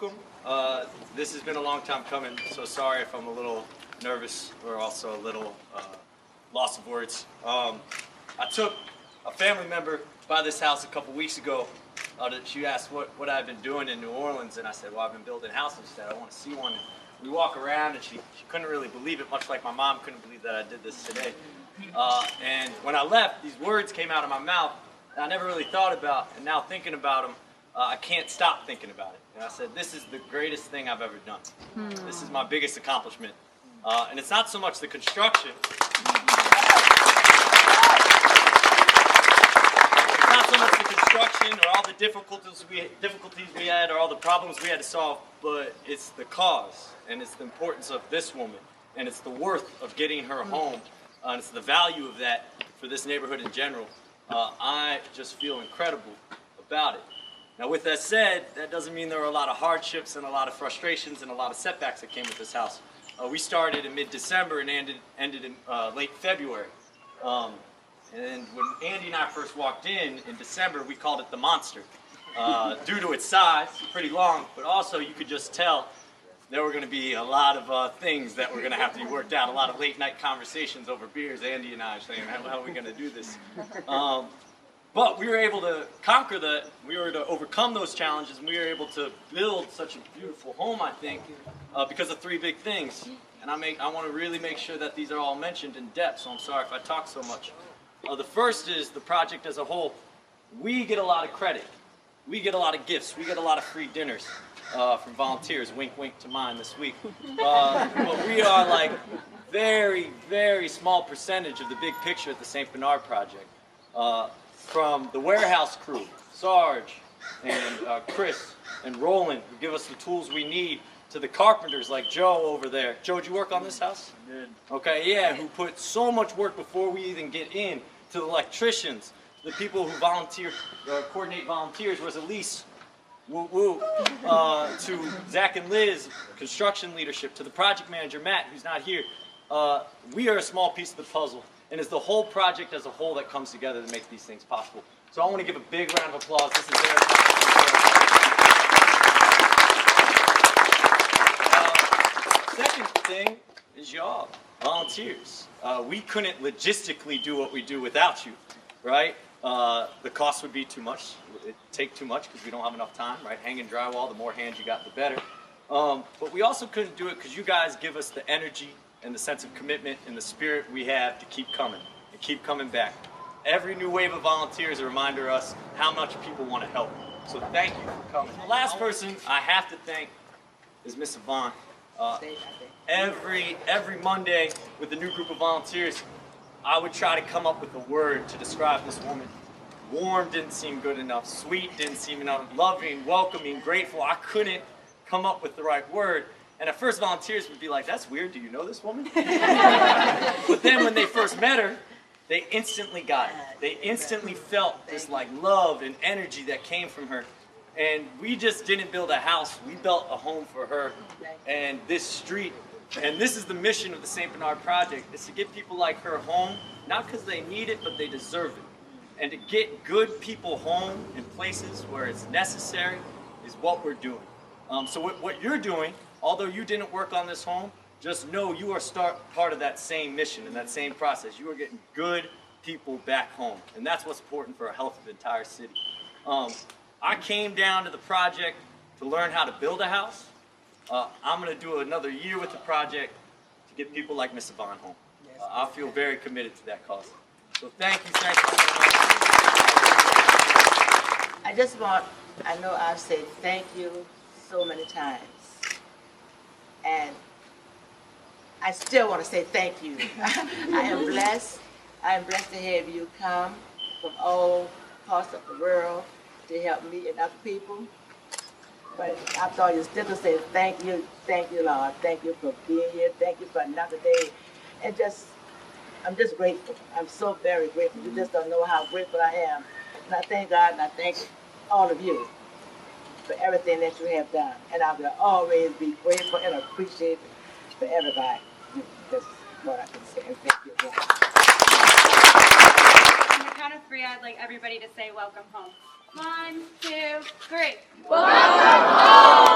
welcome. This has been a long time coming, so sorry if I'm a little nervous or also a little loss of words. I took a family member by this house a couple weeks ago. She asked what I've been doing in New Orleans, and I said, well, I've been building houses. She said, I want to see one. And we walk around, and she couldn't really believe it, much like my mom couldn't believe that I did this today. And when I left, these words came out of my mouth that I never really thought about, and now thinking about them, I can't stop thinking about it. And I said, this is the greatest thing I've ever done. This is my biggest accomplishment. And it's not so much the construction. It's not so much the construction or all the difficulties we had or all the problems we had to solve, but it's the cause, and it's the importance of this woman, and it's the worth of getting her home, and it's the value of that for this neighborhood in general. I just feel incredible about it. Now, with that said, that doesn't mean there were a lot of hardships and a lot of frustrations and a lot of setbacks that came with this house. We started in mid-December and ended in late February. And when Andy and I first walked in December, we called it the Monster. Due to its size, pretty long, but also you could just tell there were going to be a lot of things that were going to have to be worked out, a lot of late-night conversations over beers, Andy and I saying, how are we going to do this? But we were able to conquer we were to overcome those challenges, and we were able to build such a beautiful home, I think, because of three big things. And I want to really make sure that these are all mentioned in depth, so I'm sorry if I talk so much. The first is the project as a whole. We get a lot of credit. We get a lot of gifts. We get a lot of free dinners from volunteers. Wink, wink to mine this week. But we are like very, very small percentage of the big picture at the St. Bernard Project. From the warehouse crew, Sarge and Chris and Roland, who give us the tools we need, to the carpenters like Joe over there. Joe, did you work on this house? I did. Okay, yeah, who put so much work before we even get in, to the electricians, the people who volunteer, coordinate volunteers, whereas Elise, woo-woo, to Zach and Liz, construction leadership, to the project manager, Matt, who's not here. We are a small piece of the puzzle. And it's the whole project as a whole that comes together to make these things possible. So I want to give a big round of applause. This is their second thing is y'all, volunteers. We couldn't logistically do what we do without you, right? The cost would be too much. It'd take too much because we don't have enough time, right? Hanging drywall, the more hands you got, the better. But we also couldn't do it because you guys give us the energy and the sense of commitment and the spirit we have to keep coming and keep coming back. Every new wave of volunteers is a reminder to us how much people want to help. So thank you for coming. The last person I have to thank is Miss Yvonne. Every Monday with the new group of volunteers, I would try to come up with a word to describe this woman. Warm didn't seem good enough. Sweet didn't seem enough. Loving, welcoming, grateful. I couldn't come up with the right word. And at first, volunteers would be like, that's weird, do you know this woman? But then when they first met her, they instantly got it. They instantly felt this like love and energy that came from her. And we just didn't build a house, we built a home for her and this street. And this is the mission of the St. Bernard Project, is to get people like her home, not because they need it, but they deserve it. And to get good people home in places where it's necessary is what we're doing. So what you're doing, although you didn't work on this home, just know you are part of that same mission and that same process. You are getting good people back home, and that's what's important for the health of the entire city. I came down to the project to learn how to build a house. I'm going to do another year with the project to get people like Miss Yvonne home. I feel very committed to that cause. So thank you so much. I know I've said thank you so many times. And I still want to say thank you. I am blessed. I am blessed to have you come from all parts of the world to help me and other people. But I thought you still to say thank you, Lord. Thank you for being here. Thank you for another day. And I'm just grateful. I'm so very grateful. You just don't know how grateful I am. And I thank God and I thank all of you for everything that you have done. And I will always be grateful and appreciative for everybody. That's what I can say. And thank you. On the count of three, I'd like everybody to say welcome home. 1, 2, 3. Welcome home!